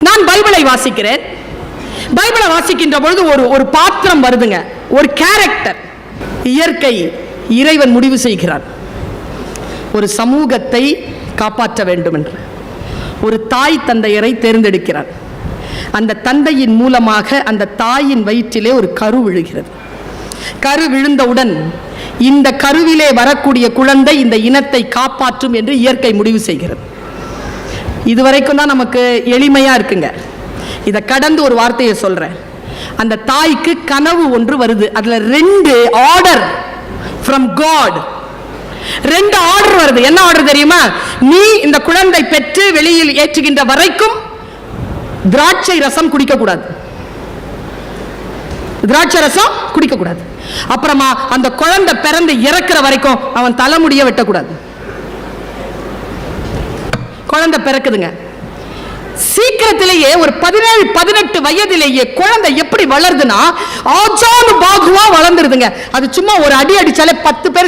நான் பைபிளை வாசிக்கிறேன். பைபிளை வாசிக்கின்ற பொழுது ஒரு பாத்திரம் வருதுங்க, ஒரு கேரக்டர். இயற்கை இறைவன் முடிவு செய்கிறார், ஒரு சமூகத்தை காப்பாற்ற வேண்டும் என்று ஒரு தாய் தந்தையரை தேர்ந்தெடுக்கிறார். அந்த தந்தையின் மூலமாக அந்த தாயின் வயிற்றிலே ஒரு கரு விழுகிறது. கரு விழுந்தவுடன் இந்த கருவிலே வரக்கூடிய குழந்தை இந்த இனத்தை காப்பாற்றும் என்று இயற்கை முடிவு செய்கிறது. இதுவரைக்கும் தான் நமக்கு எளிமையா இருக்குங்க. இதை கடந்து ஒரு வார்த்தையை சொல்றேன். அந்த தாய்க்கு கனவு ஒன்று வருது. அதுல 2 ஆர்டர் ஃப்ரம் காட், 2 ஆர்டர் வருது. என்ன ஆர்டர் தெரியுமா? நீ இந்த குழந்தை பெற்று வெளியில் ஏற்றுகின்ற வரைக்கும் திராட்சை ரசம் குடிக்க கூடாது, திராட்சை ரசம் குடிக்க கூடாது. அப்புறமா அந்த குழந்தை பிறந்து இறக்குற வரைக்கும் அவன் தலைமுடிய வெட்டக்கூடாது. குழந்தை பிறக்குதுங்க, சீக்கிரத்திலேயே ஒரு 17-18 வயதிலேயே குழந்தை எப்படி வளருதுன்னா ஆஜானு பாகுவா வளர்ந்துருதுங்க. அது சும்மா ஒரு அடி அடிச்சாலே 10 பேர்